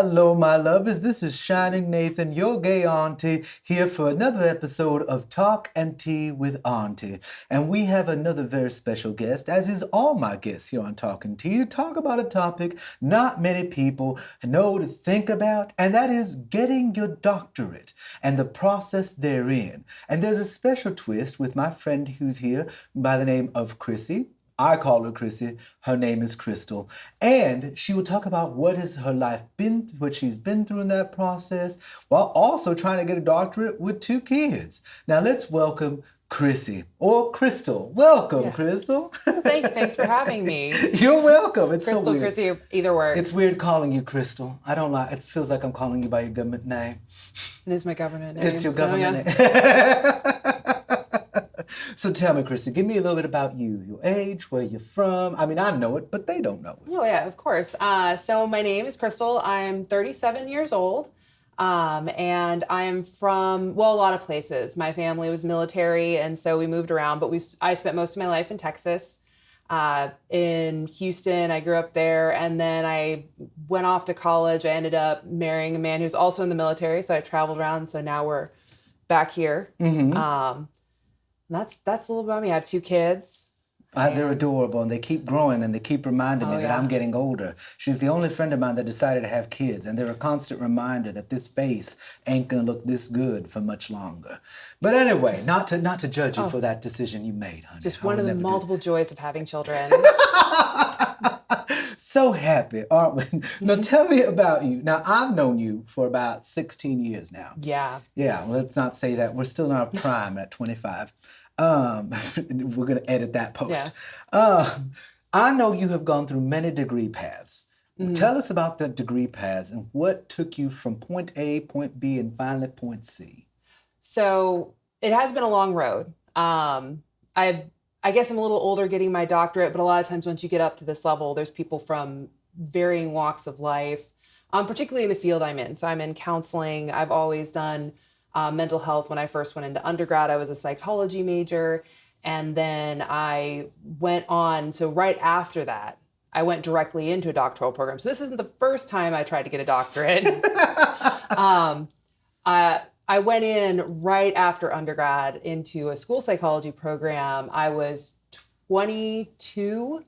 Hello, my lovers. This is Shining Nathan, your gay auntie, here for another episode of Talk and Tea with Auntie. And we have another very special guest, as is all my guests here on Talk and Tea, to talk about a topic not many people know to think about, and that is getting your doctorate and the process therein. And there's a special twist with my friend who's here by the name of Crissy. I call her Crissy. Her name is Crystal. And she will talk about what has her life been, what she's been through in that process, while also trying to get a doctorate with 2 kids. Now let's welcome Crissy, or Crystal. Welcome, Crystal. Thanks for having me. You're welcome. It's Crystal, so weird. Crissy, either works. It's weird calling you Crystal. I don't like. It feels like I'm calling you by your government name. It is my government name. It's your government name. So tell me, Crissy, give me a little bit about you, your age, where you're from. I mean, I know it, but they don't know it. Oh, yeah, of course. So my name is Crystal. I'm 37 years old, and I am from, well, a lot of places. My family was military, and so we moved around, but I spent most of my life in Texas, in Houston. I grew up there, and then I went off to college. I ended up marrying a man who's also in the military, so I traveled around, so now we're back here. Mm-hmm. That's a little about me. I have 2 kids. They're adorable, and they keep growing, and they keep reminding me that I'm getting older. She's the only friend of mine that decided to have kids, and they're a constant reminder that this face ain't gonna look this good for much longer. But anyway, not to judge you for that decision you made, honey. Just one of the multiple joys of having children. So happy, aren't we? Now tell me about you. Now, I've known you for about 16 years now. Yeah. Yeah, let's not say that. We're still in our prime at 25. We're going to edit that post. Yeah. I know you have gone through many degree paths. Mm-hmm. Tell us about the degree paths and what took you from point A, point B, and finally point C. So it has been a long road. I guess I'm a little older getting my doctorate, but a lot of times once you get up to this level, there's people from varying walks of life, particularly in the field I'm in. So I'm in counseling. I've always done mental health. When I first went into undergrad, I was a psychology major. And then I went on. So right after that, I went directly into a doctoral program. So this isn't the first time I tried to get a doctorate. I went in right after undergrad into a school psychology program. I was 22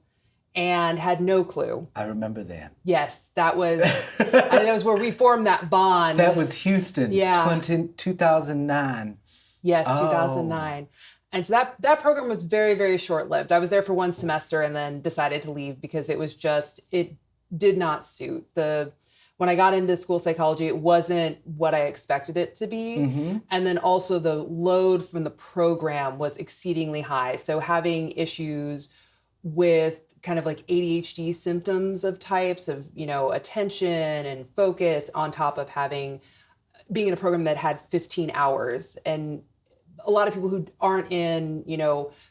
and had no clue. I remember that. Yes, that was, I think that was where we formed that bond. That was Houston, 2009. Yes, 2009. And so that program was very, very short-lived. I was there for 1 semester and then decided to leave because it did not suit. When I got into school psychology, it wasn't what I expected it to be. Mm-hmm. And then also the load from the program was exceedingly high. So having issues with kind of like ADHD symptoms of types of, attention and focus on top of being in a program that had 15 hours. And a lot of people who aren't in,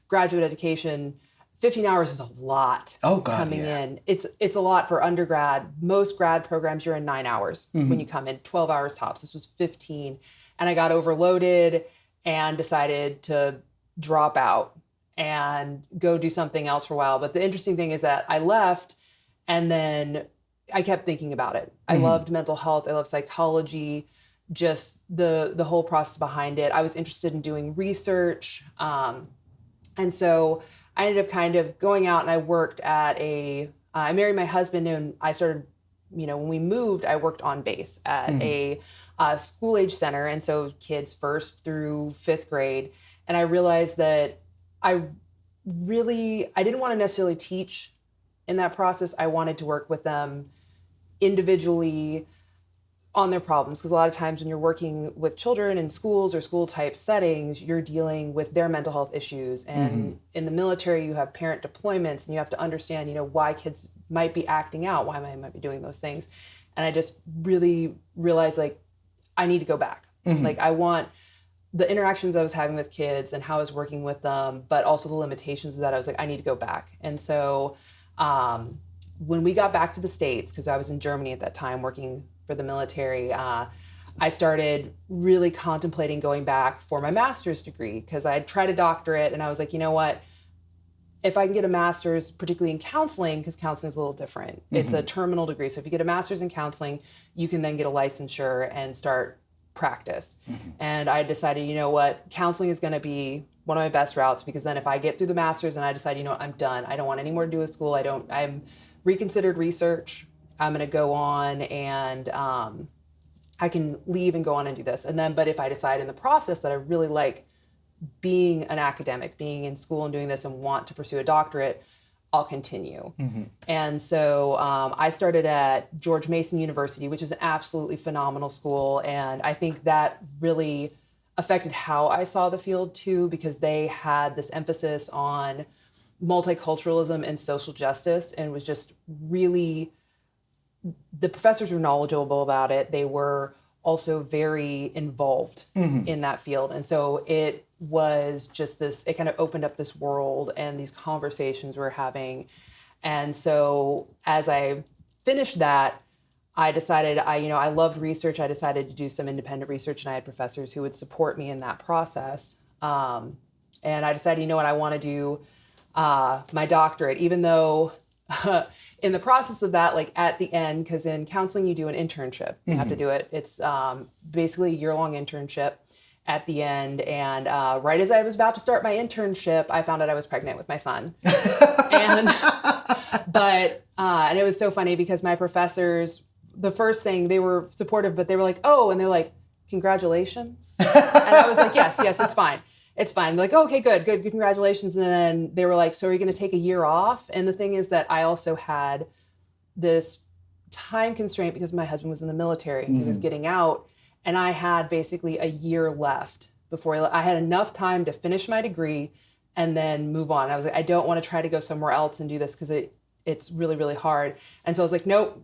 graduate education, 15 hours is a lot coming in. It's a lot for undergrad. Most grad programs, you're in 9 hours when you come in, 12 hours tops. This was 15. And I got overloaded and decided to drop out and go do something else for a while. But the interesting thing is that I left and then I kept thinking about it. I loved mental health. I loved psychology, just the whole process behind it. I was interested in doing research. And so I ended up kind of going out and I worked at I married my husband and I started, when we moved, I worked on base at a school age center. And so kids 1st through 5th grade. And I realized that I didn't want to necessarily teach in that process. I wanted to work with them individually on their problems. Because a lot of times when you're working with children in schools or school type settings, you're dealing with their mental health issues. And in the military, you have parent deployments and you have to understand, why kids might be acting out, why they might be doing those things. And I just really realized I need to go back. I want the interactions I was having with kids and how I was working with them, but also the limitations of that. I was I need to go back. And so when we got back to the States, because I was in Germany at that time working for the military, I started really contemplating going back for my master's degree because I had tried a doctorate and I was like, you know what? if I can get a master's, particularly in counseling, because counseling is a little different. It's a terminal degree. So if you get a master's in counseling, you can then get a licensure and start practice. And I decided, you know what, counseling is going to be one of my best routes, because then if I get through the master's and I decide, you know what, I'm done, I don't want any more to do with school, I'm reconsidered research, I'm going to go on and I can leave and go on and do this. And then, but if I decide in the process that I really like being an academic, being in school and doing this and want to pursue a doctorate, I'll continue. And so I started at George Mason University, which is an absolutely phenomenal school. And I think that really affected how I saw the field too, because they had this emphasis on multiculturalism and social justice, and was just really, the professors were knowledgeable about it. They were also very involved in that field. And so it was just this, it kind of opened up this world and these conversations we're having. And so as I finished that, I decided I loved research. I decided to do some independent research, and I had professors who would support me in that process. And I decided, you know what, I want to do my doctorate, even though in the process of that, like at the end, because in counseling you do an internship, you have to do it. It's basically a year-long internship at the end. And right as I was about to start my internship, I found out I was pregnant with my son. And it was so funny because my professors, the first thing, they were supportive, but they were like, oh, and they're like, congratulations. And I was like, yes, it's fine. It's fine. They're like, oh, okay, good, congratulations. And then they were like, so are you going to take a year off? And the thing is that I also had this time constraint because my husband was in the military. He was getting out, and I had basically a year left before I had enough time to finish my degree and then move on. I was like, I don't want to try to go somewhere else and do this because it's really, really hard. And so I was like, nope,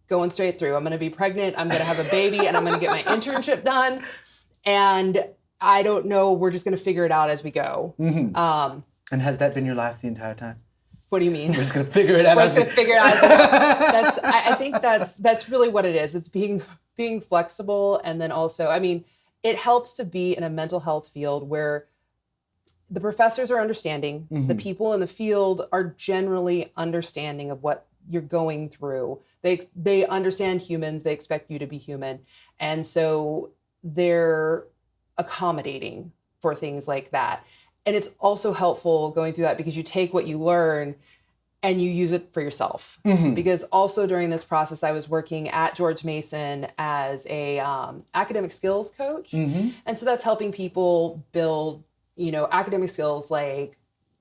going straight through. I'm going to be pregnant. I'm going to have a baby, and I'm going to get my internship done. And I don't know. We're just going to figure it out as we go. And has that been your life the entire time? What do you mean? We're just going to figure it out. We're just going to figure it out. I think that's really what it is. It's being flexible. And then also, I mean, it helps to be in a mental health field where the professors are understanding. The people in the field are generally understanding of what you're going through. They understand humans. They expect you to be human. And so they're accommodating for things like that. And it's also helpful going through that because you take what you learn and you use it for yourself. Because also during this process, I was working at George Mason as a academic skills coach. And so that's helping people build, academic skills like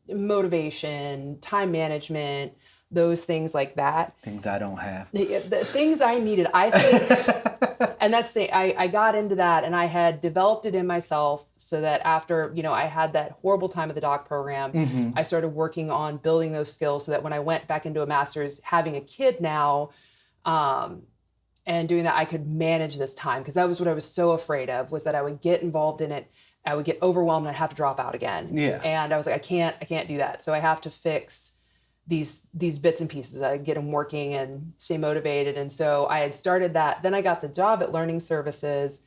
motivation, time management, those things like that. Things I don't have. The things I needed, I think. And that's I got into that, and I had developed it in myself so that after, I had that horrible time at the doc program, I started working on building those skills so that when I went back into a master's, having a kid now, and doing that, I could manage this time. Because that was what I was so afraid of, was that I would get involved in it, I would get overwhelmed, and I'd have to drop out again. Yeah. And I was like, I can't do that. So I have to fix these bits and pieces. I get them working and stay motivated. And so I had started that. Then I got the job at Learning Services,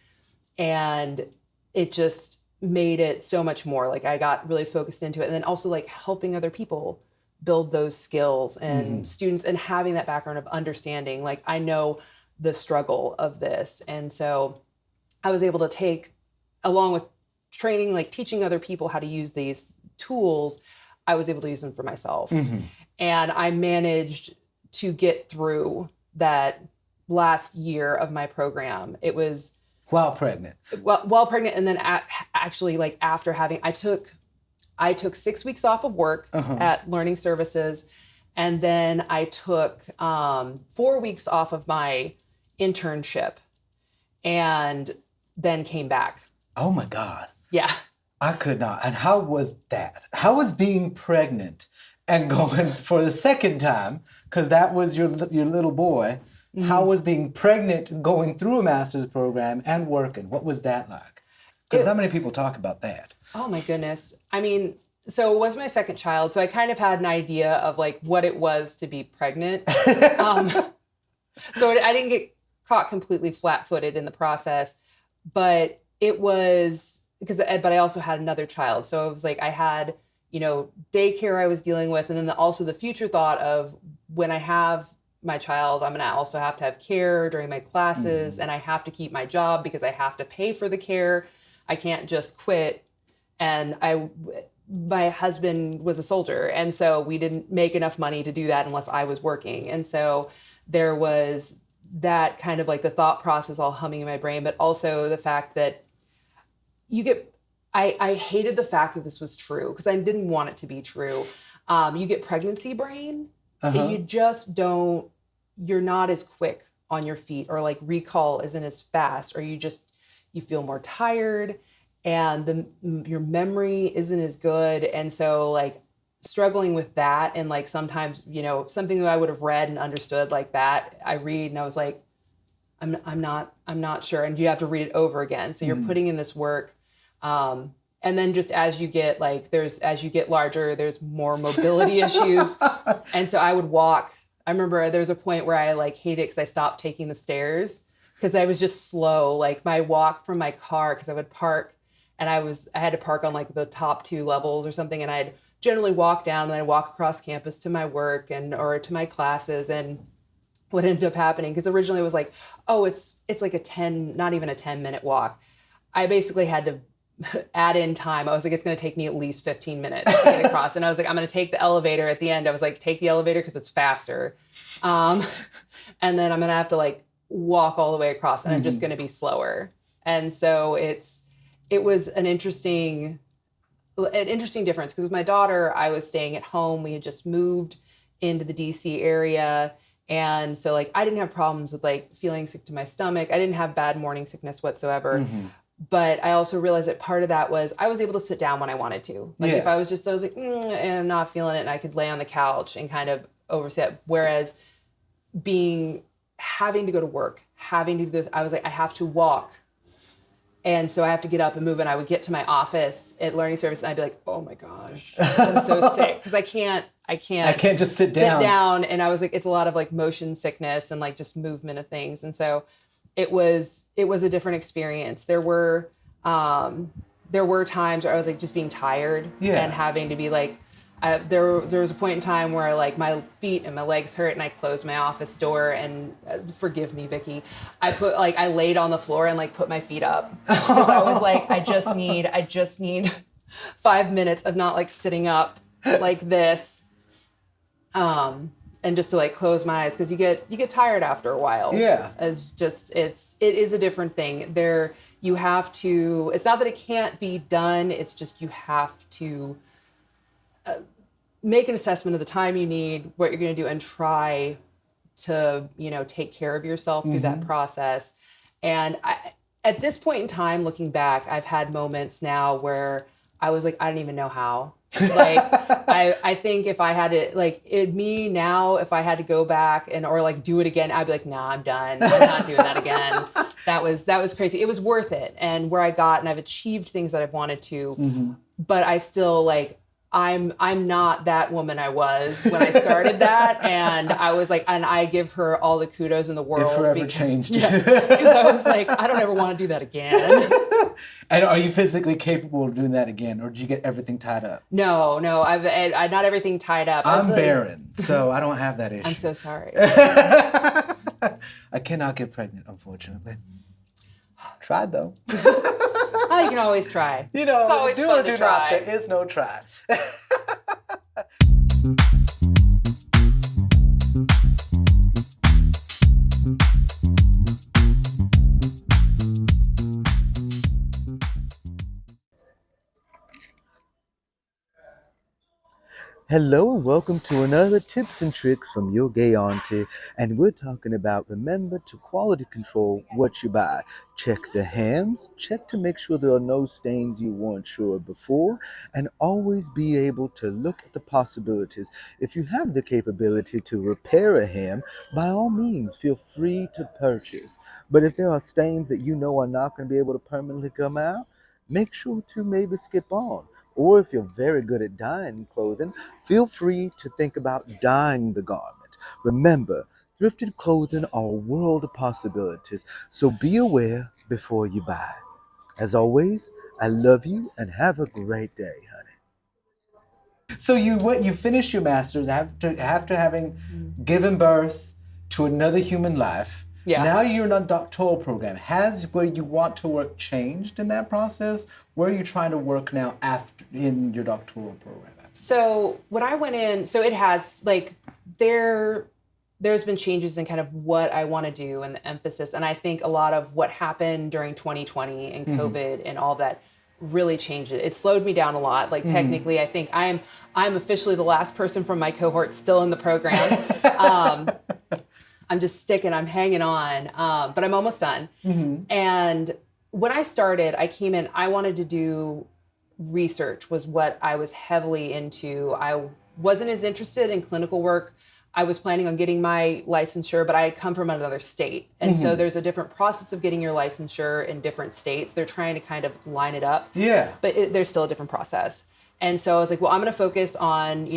and it just made it so much more. Like I got really focused into it. And then also like helping other people build those skills and students, and having that background of understanding, like I know the struggle of this. And so I was able to take, along with training, like teaching other people how to use these tools, I was able to use them for myself. And I managed to get through that last year of my program. It was while pregnant. While pregnant, and then actually, like after having, I took 6 weeks off of work at Learning Services, and then I took 4 weeks off of my internship, and then came back. Oh my God. Yeah. I could not. And how was that? How was being pregnant and going for the second time, because that was your little boy, how was being pregnant, going through a master's program and working? What was that like? Because not many people talk about that. Oh my goodness. I mean, so it was my second child, so I kind of had an idea of like what it was to be pregnant. So I didn't get caught completely flat-footed in the process, but it was... but I also had another child. So it was like I had daycare I was dealing with. And then also the future thought of when I have my child, I'm going to also have to have care during my classes, and I have to keep my job because I have to pay for the care. I can't just quit. And my husband was a soldier, and so we didn't make enough money to do that unless I was working. And so there was that kind of like the thought process all humming in my brain, but also the fact that I hated the fact that this was true because I didn't want it to be true. You get pregnancy brain, and you just don't, you're not as quick on your feet, or like recall isn't as fast, or you feel more tired, and your memory isn't as good. And so like struggling with that, and like sometimes, something that I would have read and understood like that, I read and I was like, I'm not sure. And you have to read it over again. So you're putting in this work. And then just as you get larger, there's more mobility issues. And so I would walk. I remember there was a point where I like hated it because I stopped taking the stairs because I was just slow. Like my walk from my car, because I would park, and I had to park on like the top 2 levels or something. And I'd generally walk down, and then I'd walk across campus to my work or to my classes. And what ended up happening, because originally it was like, oh, it's like not even a 10-minute walk. I basically had to add in time. I was like, it's going to take me at least 15 minutes to get across. And I was like, I'm going to take the elevator at the end. I was like, take the elevator because it's faster. And then I'm going to have to like walk all the way across, and I'm just going to be slower. And so it was an interesting difference, because with my daughter, I was staying at home. We had just moved into the DC area. And so like, I didn't have problems with like feeling sick to my stomach. I didn't have bad morning sickness whatsoever. But I also realized that part of that was I was able to sit down when I wanted to. Like if I was like, and I'm not feeling it, and I could lay on the couch and kind of overset. Whereas having to go to work, having to do this, I was like, I have to walk. And so I have to get up and move. And I would get to my office at Learning Service, and I'd be like, oh my gosh, I'm so sick. Because I can't just sit down. And I was like, it's a lot of like motion sickness and like just movement of things. And so it was a different experience. There were times where I was like just being tired and having to be like, there was a point in time where like my feet and my legs hurt, and I closed my office door, and forgive me, Vicky, I laid on the floor and like put my feet up because I was like, I just need 5 minutes of not like sitting up like this. And just to like close my eyes, because you get tired after a while. Yeah. It is a different thing. You have to, it's not that it can't be done. It's just, you have to make an assessment of the time you need, what you're going to do, and try to, take care of yourself through that process. And at this point in time, looking back, I've had moments now where I was like, I don't even know how. Like I think if I had to if I had to go back or like do it again, I'd be like, nah, I'm done. I'm not doing that again. That was crazy. It was worth it. And where I got, and I've achieved things that I've wanted to, but I still like, I'm not that woman I was when I started that. And I was like, and I give her all the kudos in the world. It forever changed. Because I was like, I don't ever want to do that again. And are you physically capable of doing that again, or did you get everything tied up? No, I've not everything tied up. I'm barren, so I don't have that issue. I'm so sorry. I cannot get pregnant, unfortunately. Tried though. Oh, you can always try. It's always fun to try. There is no try. Hello and welcome to another Tips and Tricks from your gay auntie, and we're talking about remember to quality control what you buy. Check the hams, check to make sure there are no stains you weren't sure before, and always be able to look at the possibilities. If you have the capability to repair a ham, by all means feel free to purchase. But if there are stains that you know are not going to be able to permanently come out, make sure to maybe skip on. Or if you're very good at dyeing clothing, feel free to think about dyeing the garment. Remember, thrifted clothing are a world of possibilities, so be aware before you buy. As always, I love you and have a great day, honey. So you finish your master's after having given birth to another human life. Yeah. Now you're in a doctoral program. Has where you want to work changed in that process? Where are you trying to work now after in your doctoral program? So when I went in, so it has like there's been changes in kind of what I want to do and the emphasis. And I think a lot of what happened during 2020 and COVID and all that really changed it. It slowed me down a lot. Like technically, I think I'm officially the last person from my cohort still in the program. I'm just sticking, I'm hanging on, but I'm almost done. And when I started, I came in, I wanted to do research was what I was heavily into. I wasn't as interested in clinical work. I was planning on getting my licensure, but I come from another state. And so there's a different process of getting your licensure in different states. They're trying to kind of line it up. Yeah. But there's still a different process. And so I was like, well, I'm going to focus on,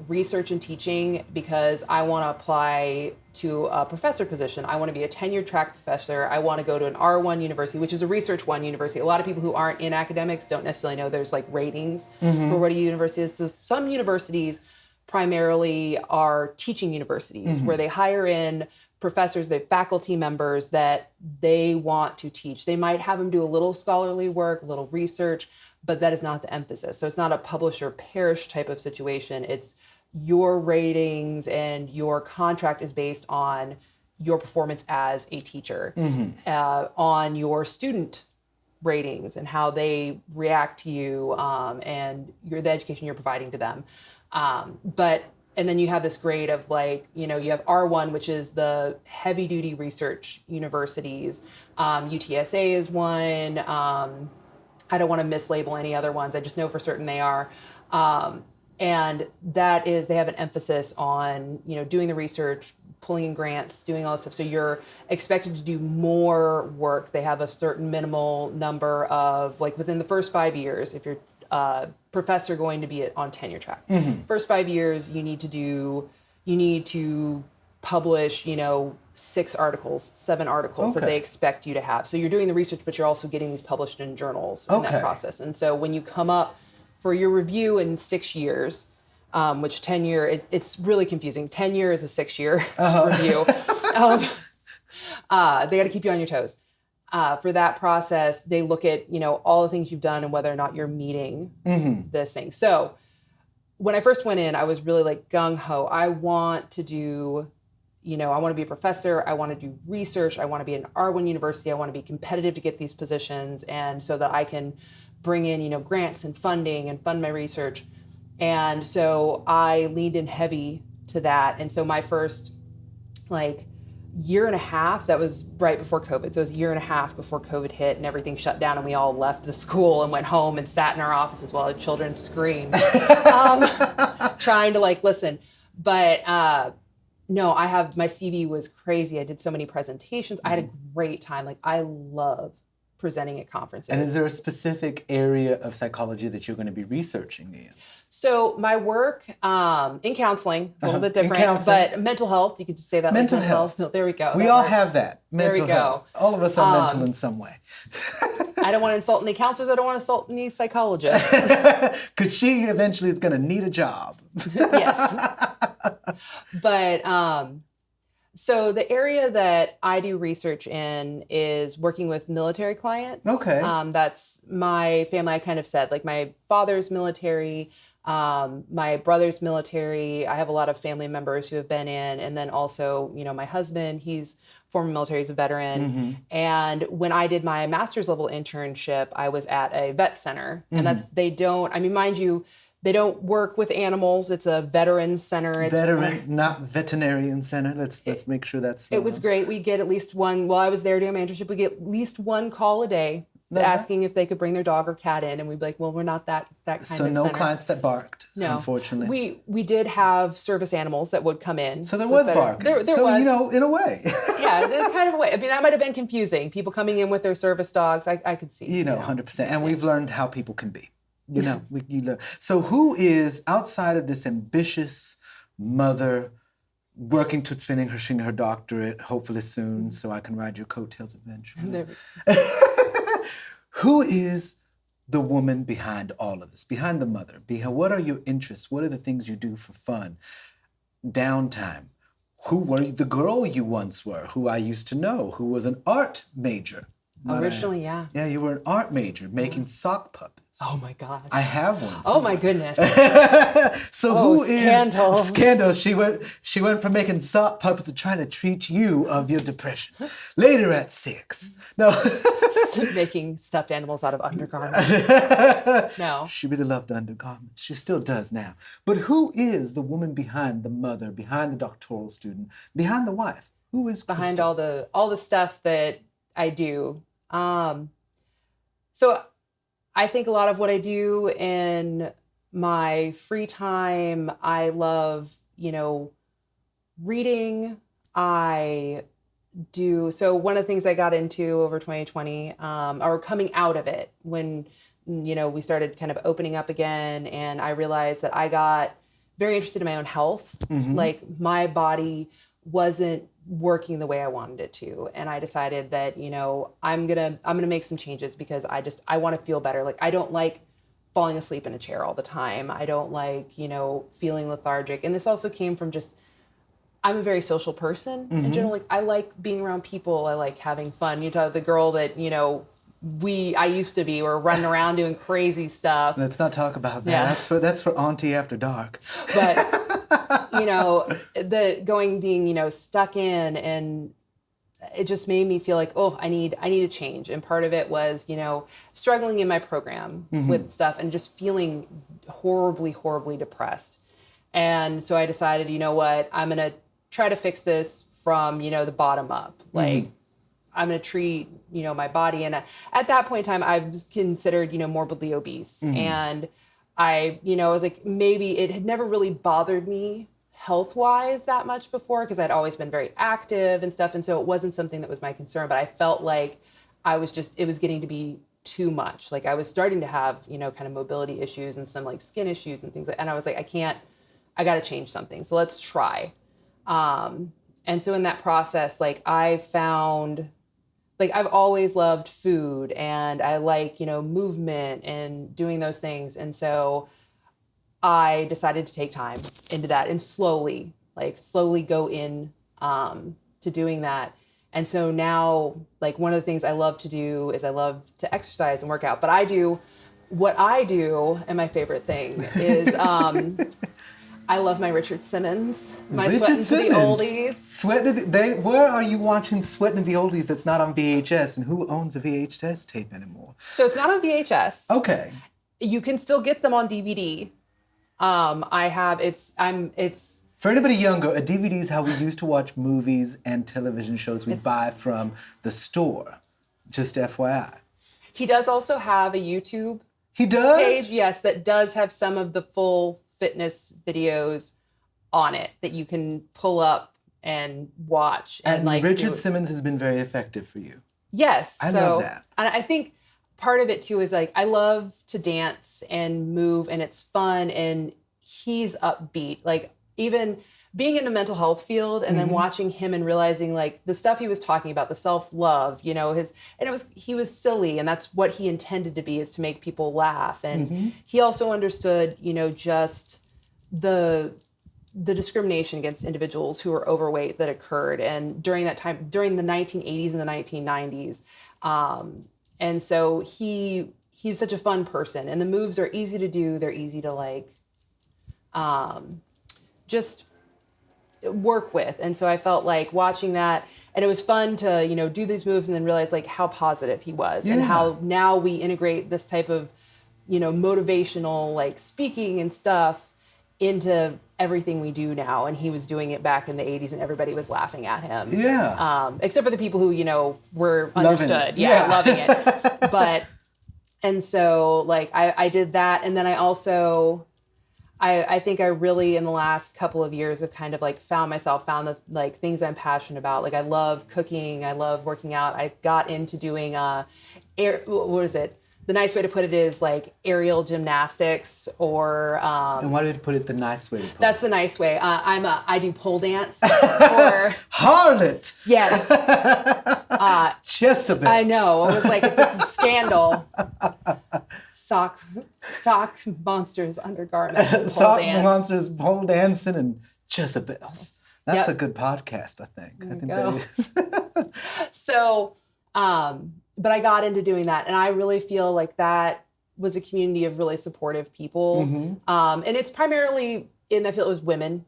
research and teaching because I want to apply to a professor position. I want to be a tenured track professor. I want to go to an R1 university, which is a research one university. A lot of people who aren't in academics don't necessarily know there's like ratings for what a university is. So some universities primarily are teaching universities where they hire in professors, they have faculty members that they want to teach. They might have them do a little scholarly work, a little research, but that is not the emphasis. So it's not a publish or perish type of situation. It's your ratings and your contract is based on your performance as a teacher, on your student ratings and how they react to you and the education you're providing to them. And then you have this grade of like, you have R1, which is the heavy duty research universities. UTSA is one. I don't want to mislabel any other ones. I just know for certain they are. And that is, they have an emphasis on, doing the research, pulling in grants, doing all this stuff. So you're expected to do more work. They have a certain minimal number of, like within the first 5 years, if you're professor going to be on tenure track. First 5 years, you need to publish, 6 articles, 7 articles that they expect you to have. So you're doing the research, but you're also getting these published in journals in that process. And so when you come up for your review in 6 years, which tenure, it's really confusing. Tenure is a 6-year review. They got to keep you on your toes. For that process, they look at, all the things you've done and whether or not you're meeting this thing. So when I first went in, I was really like gung-ho. I want to do, I want to be a professor. I want to do research. I want to be an R1 university. I want to be competitive to get these positions and so that I can bring in, grants and funding and fund my research. And so I leaned in heavy to that. And so my first year and a half, that was right before COVID. So it was a year and a half before COVID hit and everything shut down and we all left the school and went home and sat in our offices while the children screamed, trying to listen. But no, my CV was crazy. I did so many presentations. I had a great time. I love presenting at conferences. And is there a specific area of psychology that you're going to be researching in? So my work in counseling, a little bit different, but mental health, you could just say that. Mental health. There we go. We all have that. Mental health. All of us are mental in some way. I don't want to insult any counselors. I don't want to insult any psychologists. Because she eventually is going to need a job. Yes. But so the area that I do research in is working with military clients. Okay. That's my family. I kind of said, my father's military, my brother's military. I have a lot of family members who have been in, and then also, my husband, he's former military, he's a veteran. And when I did my master's level internship, I was at a vet center, and mind you, they don't work with animals. It's a veterans center. It's not veterinarian center. Let's make sure that's right. It was great. We get at least one, while I was there doing my internship, we get at least one call a day asking if they could bring their dog or cat in. And we'd be like, well, we're not that kind of center. So no clients that barked, no. Unfortunately. We did have service animals that would come in. So there was barking. There so, was. In a way. Yeah, there's kind of a way. I mean, that might have been confusing. People coming in with their service dogs, I could see. 100%. And we've learned how people can be. You learn. So who is, outside of this ambitious mother working towards finishing her doctorate, hopefully soon, so I can ride your coattails eventually. Who is the woman behind all of this, behind the mother? What are your interests? What are the things you do for fun? Downtime. Who were the girl you once were, who I used to know, who was an art major? Originally, yeah. Yeah, you were an art major making sock puppets. Oh my gosh. I have one. Oh my goodness. So Oh, who scandal. is Scandal? She went from making sock puppets to trying to treat you of your depression. Later at 6. No. Making stuffed animals out of undergarments. No. She really loved undergarments. She still does now. But who is the woman behind the mother, behind the doctoral student, behind the wife? Who is behind Crystal? all the stuff that I do? So I think a lot of what I do in my free time, I love, reading. So one of the things I got into over 2020, or coming out of it when, we started kind of opening up again, and I realized that I got very interested in my own health. Mm-hmm. Like my body wasn't working the way I wanted it to. And I decided that, I'm going to make some changes because I want to feel better. Like I don't like falling asleep in a chair all the time. I don't like, feeling lethargic. And this also came from I'm a very social person in general. Like I like being around people. I like having fun. You talk the girl that, I used to be, we're running around doing crazy stuff. Let's not talk about that. Yeah. That's for Auntie after dark. But being stuck in, and it just made me feel like, oh, I need a change. And part of it was, struggling in my program with stuff and just feeling horribly, horribly depressed. And so I decided, you know what, I'm going to try to fix this from, the bottom up. Like I'm going to treat, my body. And at that point in time, I was considered, morbidly obese. And I was like, maybe it had never really bothered me health-wise that much before because I'd always been very active and stuff. And so it wasn't something that was my concern, but I felt like it was getting to be too much. Like I was starting to have, kind of mobility issues and some like skin issues and things and I was like, I got to change something. So let's try. And so in that process, like I found, like I've always loved food and I like, movement and doing those things. And so I decided to take time into that and slowly go in to doing that. And so now, like one of the things I love to do is I love to exercise and work out. But what I do, and my favorite thing is I love my Richard Simmons, my Sweatin' to the Oldies. Where are you watching Sweatin' to the Oldies that's not on VHS? And who owns a VHS tape anymore? So it's not on VHS. Okay. You can still get them on DVD. For anybody younger, a DVD is how we used to watch movies and television shows we'd buy from the store. Just FYI. He does also have a YouTube He does? page, yes, that does have some of the full fitness videos on it that you can pull up and watch. And like Richard Simmons has been very effective for you. Yes. I love that. And I think part of it too is like I love to dance and move and it's fun and he's upbeat. Like even being in a mental health field and then watching him and realizing like the stuff he was talking about, the self-love, he was silly and that's what he intended to be, is to make people laugh. And he also understood, just the discrimination against individuals who were overweight that occurred. And during that time, during the 1980s and the 1990s. And so he's such a fun person and the moves are easy to do. They're easy to like, just work with. And so I felt like watching that and it was fun to, do these moves and then realize like how positive he was and how now we integrate this type of, motivational like speaking and stuff into everything we do now. And he was doing it back in the 80s and everybody was laughing at him. Yeah. Except for the people who, were understood. Loving it. And so like I did that. And then I also, I think I really, in the last couple of years, have kind of like found the like things I'm passionate about. Like I love cooking. I love working out. I got into doing, the nice way to put it is like aerial gymnastics or And why did you put it the nice way to put that's the nice way. I do pole dance or harlot. yes. Jezebel. I know. It was like it's a scandal. Sock monsters undergarments. Pole Sock dance. monsters, pole dancing, and Jezebels. That's a good podcast, I think. I think that is. So, but I got into doing that, and I really feel like that was a community of really supportive people. And it's primarily in the field was women.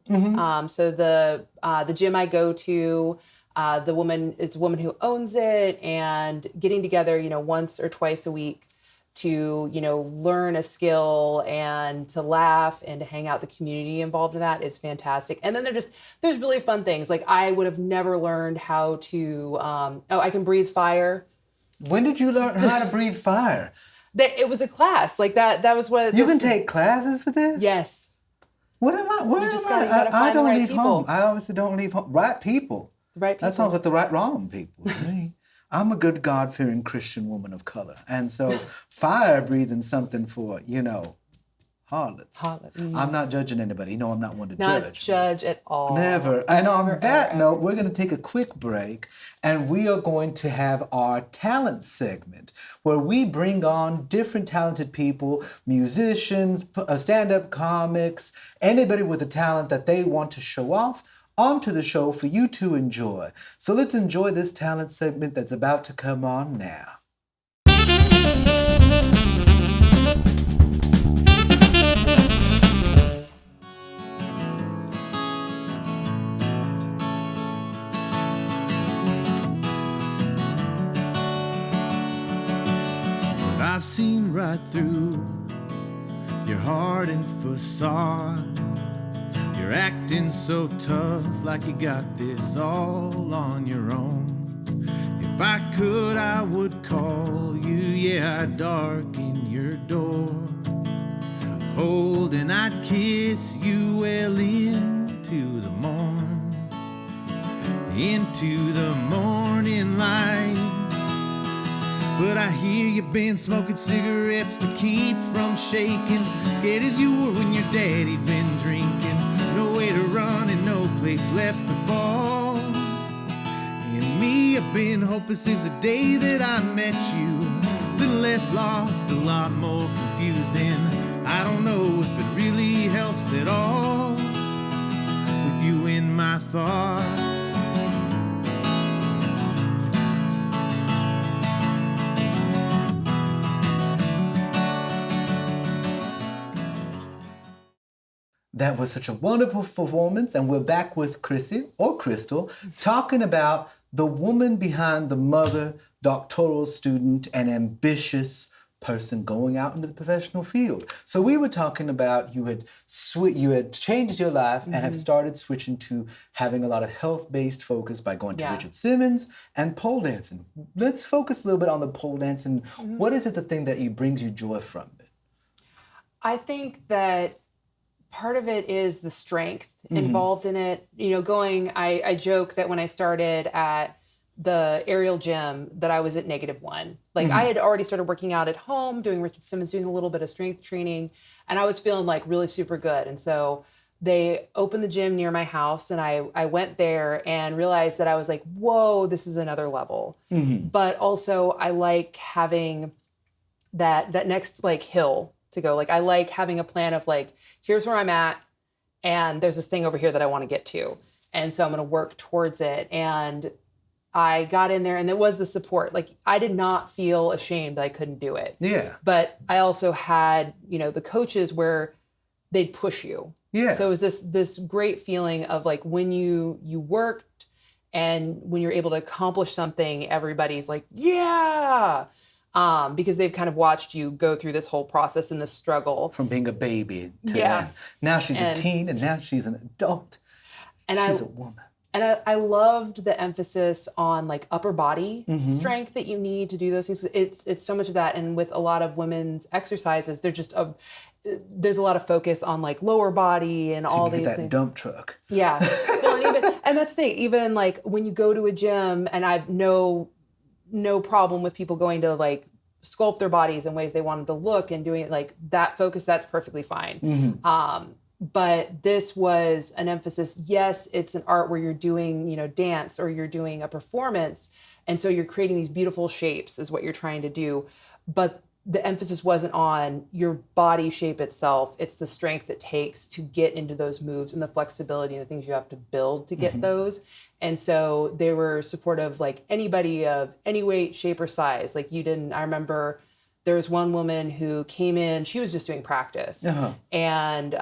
So the gym I go to, it's a woman who owns it, and getting together, once or twice a week to, learn a skill and to laugh and to hang out. The community involved in that is fantastic. And then there's really fun things. Like I would have never learned how to, I can breathe fire. When did you learn how to breathe fire? It was a class like that. That was what you can take classes for this? Yes. What am I? Where you am just I? gotta I find the don't right leave people. home. I obviously don't leave home. Right people. Right people. That sounds like the right wrong people to me. I'm a good God-fearing Christian woman of color. And so fire breathing something for, harlots. I'm not judging anybody. I'm not one to Not judge. judge at all. Never. And on that note, we're going to take a quick break, and we are going to have our talent segment where we bring on different talented people, musicians, stand-up comics, anybody with a talent that they want to show off onto the show for you to enjoy. So let's enjoy this talent segment that's about to come on now. But I've seen right through your hardened facade. You're acting so tough, like you got this all on your own. If I could, I would call you, I'd darken your door. Hold and I'd kiss you well into the morning light. But I hear you've been smoking cigarettes to keep from shaking, scared as you were when your daddy'd been drinking. No way to run and no place left to fall. And me, I've been hopeless since the day that I met you. A little less lost, a lot more confused, and I don't know if it really helps at all with you in my thoughts. That was such a wonderful performance, and we're back with Crissy, or Crystal, talking about the woman behind the mother, doctoral student, and ambitious person going out into the professional field. So we were talking about you had changed your life and have started switching to having a lot of health-based focus by going to Richard Simmons and pole dancing. Let's focus a little bit on the pole dancing. What is it the thing that brings you joy from it? I think that part of it is the strength involved in it. I joke that when I started at the aerial gym that I was at -1. Like I had already started working out at home, doing Richard Simmons, doing a little bit of strength training, and I was feeling like really super good. And so they opened the gym near my house, and I went there and realized that I was like, whoa, this is another level. But also I like having that next like hill to go. Like I like having a plan of like, here's where I'm at, and there's this thing over here that I want to get to. And so I'm going to work towards it. And I got in there, and there was the support. Like I did not feel ashamed that I couldn't do it. Yeah. But I also had, the coaches where they'd push you. Yeah. So it was this great feeling of like when you worked and when you're able to accomplish something, everybody's like, yeah. Because they've kind of watched you go through this whole process and this struggle. From being a baby to now she's a teen, and now she's an adult. And she's a woman. And I loved the emphasis on like upper body strength that you need to do those things. It's so much of that. And with a lot of women's exercises, there's a lot of focus on like lower body and all these things. Dump truck. Yeah. And that's the thing, even like when you go to a gym, and I've no problem with people going to like sculpt their bodies in ways they wanted to look and doing it like that focus, that's perfectly fine. But this was an emphasis. Yes, it's an art where you're doing, dance or you're doing a performance. And so you're creating these beautiful shapes is what you're trying to do. But the emphasis wasn't on your body shape itself. It's the strength it takes to get into those moves and the flexibility and the things you have to build to get those. And so they were supportive, like anybody of any weight, shape, or size. Like I remember there was one woman who came in, she was just doing practice. And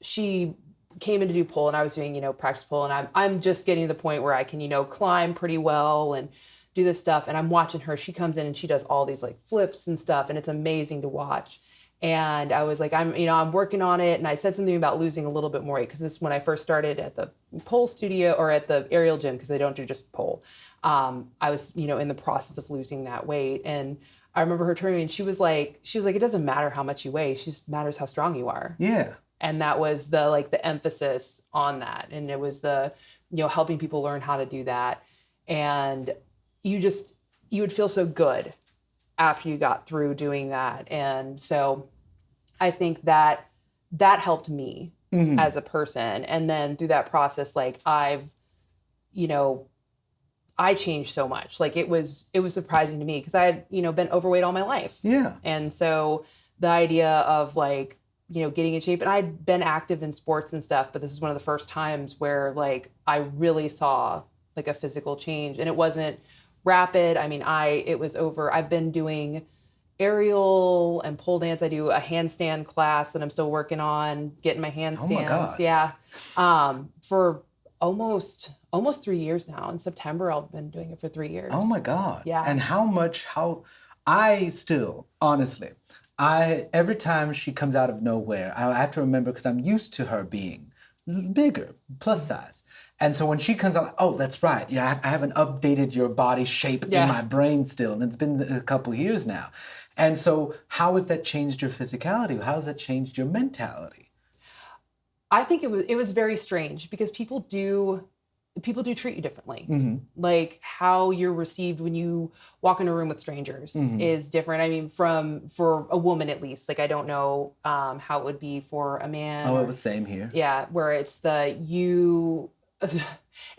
she came in to do pole, and I was doing, practice pole. And I'm just getting to the point where I can, climb pretty well and do this stuff. And I'm watching her. She comes in and she does all these like flips and stuff. And it's amazing to watch. And I was like, I'm working on it. And I said something about losing a little bit more weight, because this is when I first started at the pole studio or at the aerial gym, because they don't do just pole. I was, in the process of losing that weight. And I remember her turning to me and she was like, it doesn't matter how much you weigh. It just matters how strong you are. Yeah. And that was the emphasis on that. And it was helping people learn how to do that. And you would feel so good after you got through doing that. And so I think that helped me as a person. And then through that process, like I changed so much. Like it was surprising to me, because I had, been overweight all my life. Yeah. And so the idea of like, getting in shape, and I'd been active in sports and stuff, but this is one of the first times where like I really saw like a physical change, and it wasn't rapid. I mean, I've been doing aerial and pole dance. I do a handstand class that I'm still working on, getting my handstands. Oh my God. Yeah. For almost 3 years now. In September, I've been doing it for 3 years. Oh my God. Yeah. And I still, honestly, every time she comes out of nowhere, I have to remember, because I'm used to her being bigger, plus size. And so when she comes out, oh, that's right. Yeah, I haven't updated your body shape in my brain still. And it's been a couple years now. And so how has that changed your physicality? How has that changed your mentality? I think it was very strange, because people do treat you differently. Like how you're received when you walk in a room with strangers is different. I mean, for a woman at least. Like I don't know how it would be for a man. Oh, it was same here. Yeah, where it's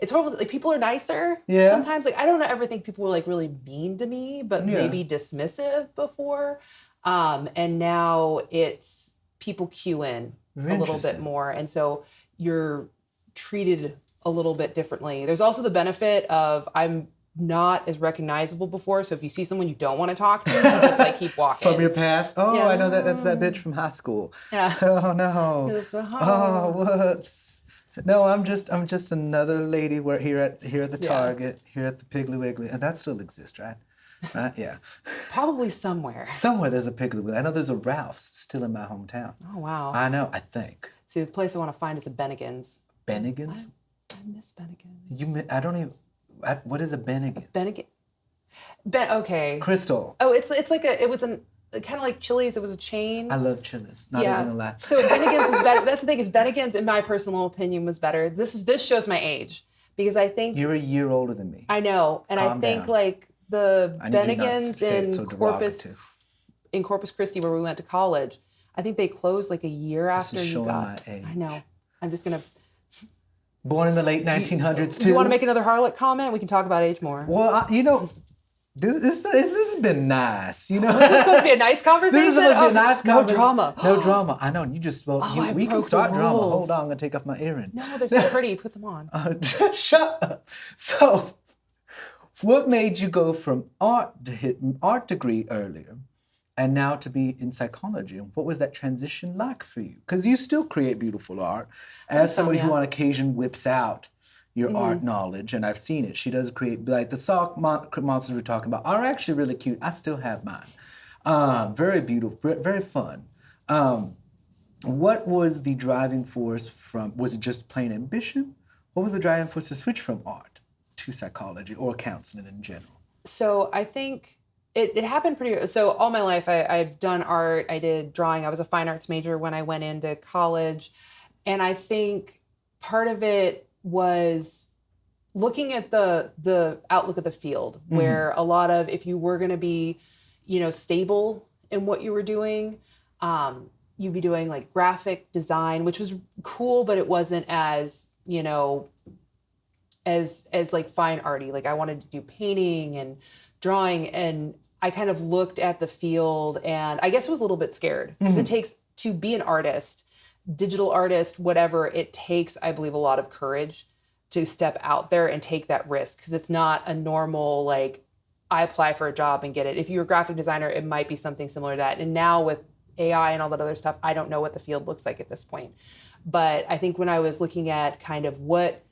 it's horrible. Like people are nicer sometimes. Like I don't ever think people were like really mean to me, but maybe dismissive before. And now it's people cue in a little bit more, and so you're treated a little bit differently. There's also the benefit of I'm not as recognizable before, so if you see someone you don't want to talk to, you just like keep walking. From your past? Oh, yeah. I know that's that bitch from high school. Yeah. Oh no. Oh, whoops. No, I'm just another lady here at the Target, here at the Piggly Wiggly, and that still exists, right? Right? Yeah. Probably somewhere. Somewhere there's a Piggly Wiggly. I know there's a Ralph's still in my hometown. Oh wow. I know. I think. See, the place I want to find is a Bennigan's. Bennigan's? I miss Bennigan's. I don't even. What is a Bennigan's? Okay. Crystal. Oh, it's like it was kind of like Chili's. It was a chain. I love Chili's. Not even gonna lie. So Bennigan's was better. That's the thing, is Bennigan's, in my personal opinion, was better. This shows my age, because I think you're a year older than me. I know, and I think like the Bennigan's in Corpus Christi, where we went to college, I think they closed like a year after you got. My age. I know. I'm just gonna. Born in the late 1900s too. Do you want to make another harlot comment? We can talk about age more. Well, this has been nice. This is supposed to be a nice conversation. This is supposed to be a nice conversation. No drama. No drama. I know. You just we can start drama. Hold on, I'm gonna take off my earring. No, they're so pretty. Put them on. Shut up. So, what made you go from art degree earlier, and now to be in psychology? And what was that transition like for you? Because you still create beautiful art, as somebody who on occasion whips out your art knowledge, and I've seen it. She does create, like the sock monsters we're talking about are actually really cute. I still have mine. Very beautiful, very fun. What was the driving force was it just plain ambition? What was the driving force to switch from art to psychology or counseling in general? So I think it happened so all my life I've done art. I did drawing. I was a fine arts major when I went into college. And I think part of it was looking at the outlook of the field, where a lot of, if you were going to be, stable in what you were doing. You'd be doing like graphic design, which was cool, but it wasn't as, as like fine arty. Like I wanted to do painting and drawing, and I kind of looked at the field and I guess I was a little bit scared because it takes to be an artist, digital artist, whatever, it takes, I believe, a lot of courage to step out there and take that risk, because it's not a normal, like, I apply for a job and get it. If you're a graphic designer, it might be something similar to that. And now with AI and all that other stuff, I don't know what the field looks like at this point. But I think when I was looking at kind of what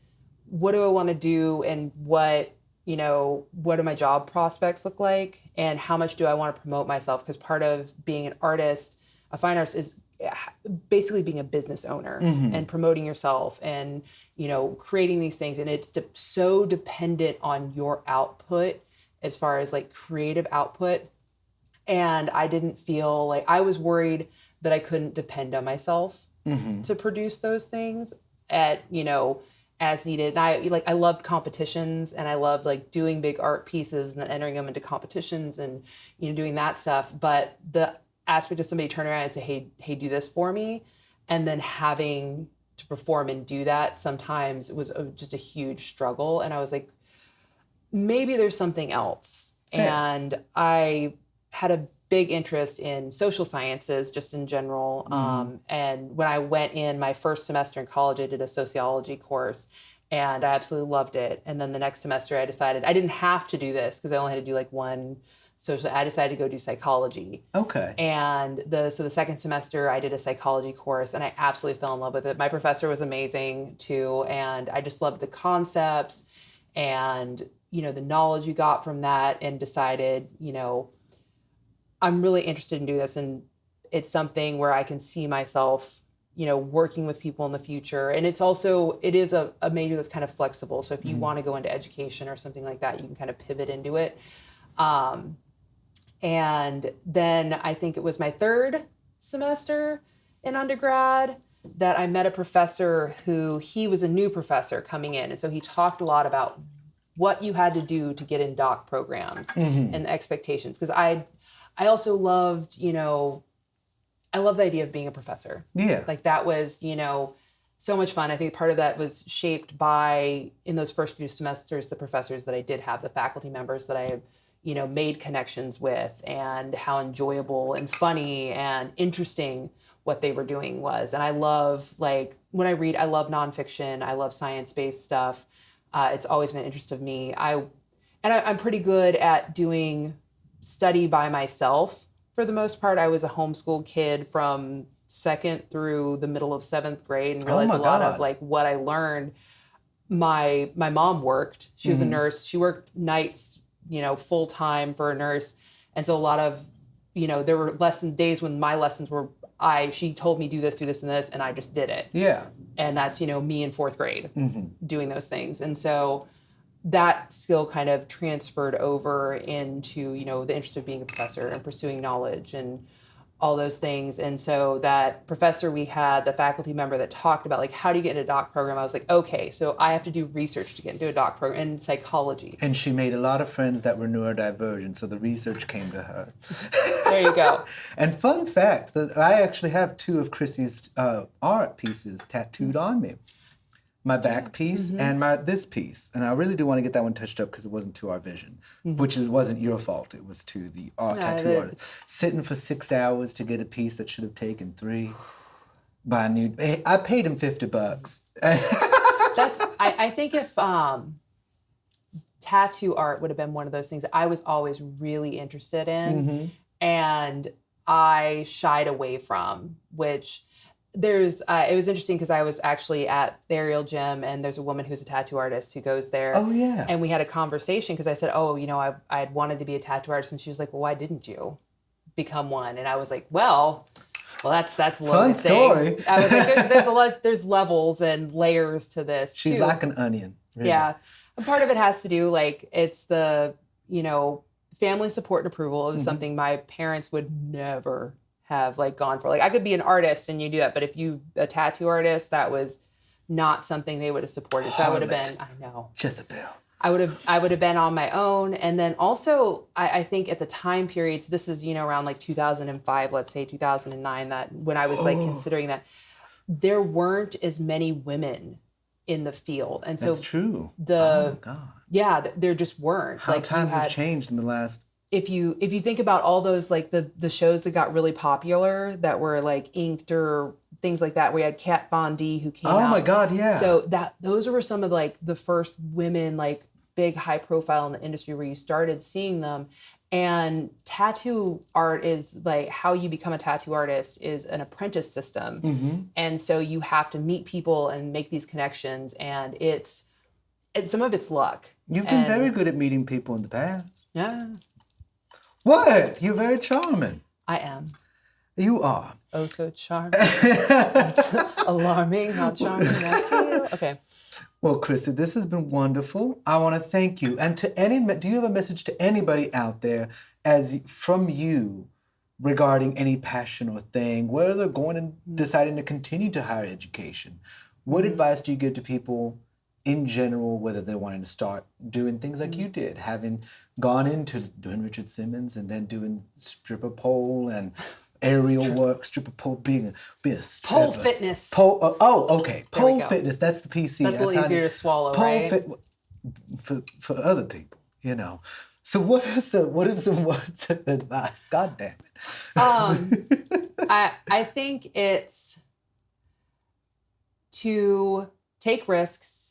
do I want to do, and what do my job prospects look like, and how much do I want to promote myself? Because part of being an artist, a fine artist, is basically being a business owner and promoting yourself and, creating these things. And it's so dependent on your output as far as like creative output. And I didn't feel like, I was worried that I couldn't depend on myself to produce those things at, as needed. And I loved competitions, and I loved like doing big art pieces and then entering them into competitions and, doing that stuff. But the aspect of somebody turning around and say, hey, do this for me, and then having to perform and do that sometimes was just a huge struggle. And I was like, maybe there's something else. Yeah. And I had a big interest in social sciences just in general. And when I went in my first semester in college, I did a sociology course, and I absolutely loved it. And then the next semester I decided I didn't have to do this because I only had to do like one social. I decided to go do psychology. Okay. And the second semester I did a psychology course, and I absolutely fell in love with it. My professor was amazing too. And I just loved the concepts and, the knowledge you got from that, and decided, I'm really interested in doing this, and it's something where I can see myself, working with people in the future. And it is a major that's kind of flexible. So if you want to go into education or something like that, you can kind of pivot into it. And then I think it was my third semester in undergrad that I met a professor he was a new professor coming in. And so he talked a lot about what you had to do to get in doc programs and the expectations. Because I also loved, I love the idea of being a professor. Yeah. Like that was, so much fun. I think part of that was shaped by, in those first few semesters, the professors that I did have, the faculty members that I, made connections with, and how enjoyable and funny and interesting what they were doing was. And I love, like, when I read, I love nonfiction. I love science-based stuff. It's always been an interest of me. I'm pretty good at doing study by myself for the most part. I was a homeschool kid from 2nd through the middle of 7th grade, and realized a lot of like what I learned. My mom worked. She was a nurse. She worked nights, full time for a nurse. And so a lot of, there were lesson days when my lessons were, she told me do this, and this, and I just did it. Yeah. And that's, me in 4th grade doing those things. And so that skill kind of transferred over into, the interest of being a professor and pursuing knowledge and all those things. And so that professor we had, the faculty member that talked about like, how do you get into a doc program? I was like, okay, so I have to do research to get into a doc program in psychology. And she made a lot of friends that were neurodivergent, so the research came to her. There you go. And fun fact, that I actually have 2 of Crissy's art pieces tattooed on me. My back piece and this piece. And I really do want to get that one touched up because it wasn't to our vision, which wasn't your fault. It was to the tattoo artist. Sitting for 6 hours to get a piece that should have taken 3. I paid him $50. I think if tattoo art would have been one of those things I was always really interested in, and I shied away from, which it was interesting because I was actually at the Aerial Gym, and there's a woman who's a tattoo artist who goes there. Oh, yeah. And we had a conversation because I said, I had wanted to be a tattoo artist. And she was like, well, why didn't you become one? And I was like, well, that's a fun story. I was like, there's levels and layers to this. She's too. like an onion. Really. Yeah. And part of it has to do, like, it's the, family support and approval is something my parents would never have like gone for. Like, I could be an artist and you do that, but if you a tattoo artist, that was not something they would have supported. So I would have been, I know. Jezebel. I would have been on my own. And then also I think at the time periods, this is, around like 2005, let's say 2009, that when I was like considering that, there weren't as many women in the field. And so that's true. Oh my God. Yeah, there just weren't. How times have changed in the last. If you think about all those, like the shows that got really popular that were like Inked or things like that, we had Kat Von D who came out. Oh my God, yeah. So those were some of like the first women, like big high profile in the industry where you started seeing them. And tattoo art is like, how you become a tattoo artist is an apprentice system. Mm-hmm. And so you have to meet people and make these connections, and it's some of it's luck. You've been very good at meeting people in the past. Yeah. What? You're very charming. I am. You are. Oh, so charming. It's alarming how charming I feel. Okay. Well, Crissy, this has been wonderful. I want to thank you. And do you have a message to anybody out there from you regarding any passion or thing, whether they're going and deciding to continue to higher education? What advice do you give to people in general, whether they're wanting to start doing things like you did, having gone into doing Richard Simmons and then doing stripper pole and aerial work, stripper pole, being a stripper. Pole fitness. Okay. Pole fitness, that's the PC. That's a little easier to swallow, right? For other people, So what is some words of advice? God damn it. I think it's to take risks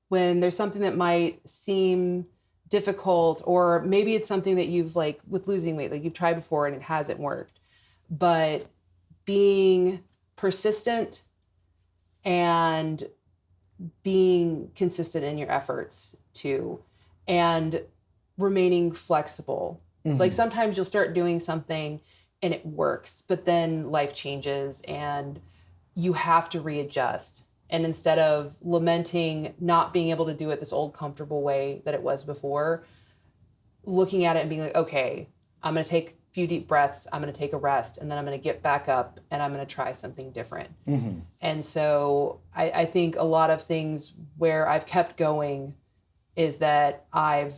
when there's something that might seem difficult, or maybe it's something that you've, like with losing weight, like you've tried before and it hasn't worked. But being persistent and being consistent in your efforts too, and remaining flexible. Mm-hmm. Like sometimes you'll start doing something and it works, but then life changes and you have to readjust. And instead of lamenting not being able to do it this old comfortable way that it was before, looking at it and being like, okay, I'm going to take a few deep breaths, I'm going to take a rest, and then I'm going to get back up and I'm going to try something different. Mm-hmm. And so I think a lot of things where I've kept going is that I've,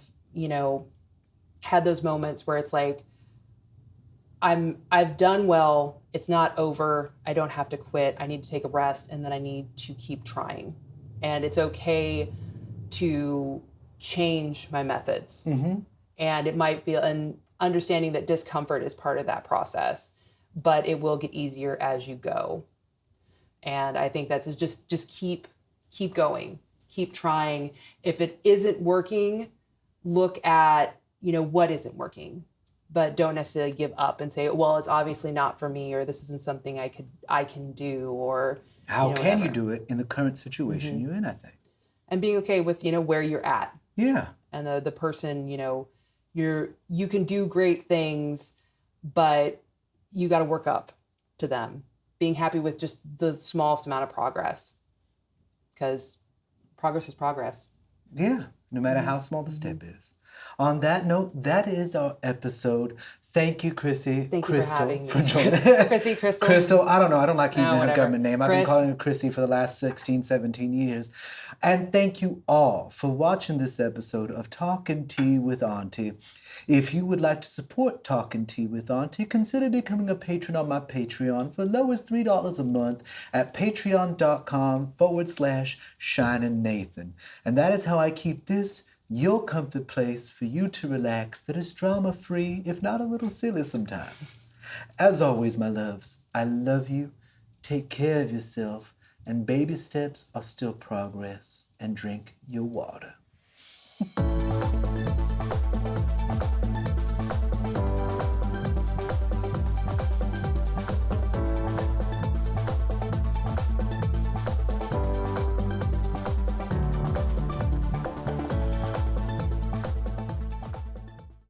had those moments where it's like, I've done well, it's not over, I don't have to quit, I need to take a rest, and then I need to keep trying. And it's okay to change my methods. Mm-hmm. And it might feel, and understanding that discomfort is part of that process, but it will get easier as you go. And I think that's just keep going, keep trying. If it isn't working, look at, what isn't working. But don't necessarily give up and say, well, it's obviously not for me, or this isn't something I can do, or how can you do it in the current situation you're in, I think. And being okay with, where you're at. Yeah. And the person, you can do great things, but you got to work up to them. Being happy with just the smallest amount of progress, because progress is progress. Yeah, no matter how small the step is. On that note, that is our episode. Thank you, Crissy. Thank you for having me. For joining. Crissy, Crystal. Crystal, I don't know. I don't like using her government name. I've Chris. been calling her Crissy for the last 16, 17 years. And thank you all for watching this episode of Talkin' Tea with Auntie. If you would like to support Talkin' Tea with Auntie, consider becoming a patron on my Patreon for low as $3 a month at patreon.com/shiningnathan. And that is how I keep this your comfort place for you to relax that is drama-free, if not a little silly sometimes. As always, my loves, I love you. Take care of yourself, and baby steps are still progress, and drink your water.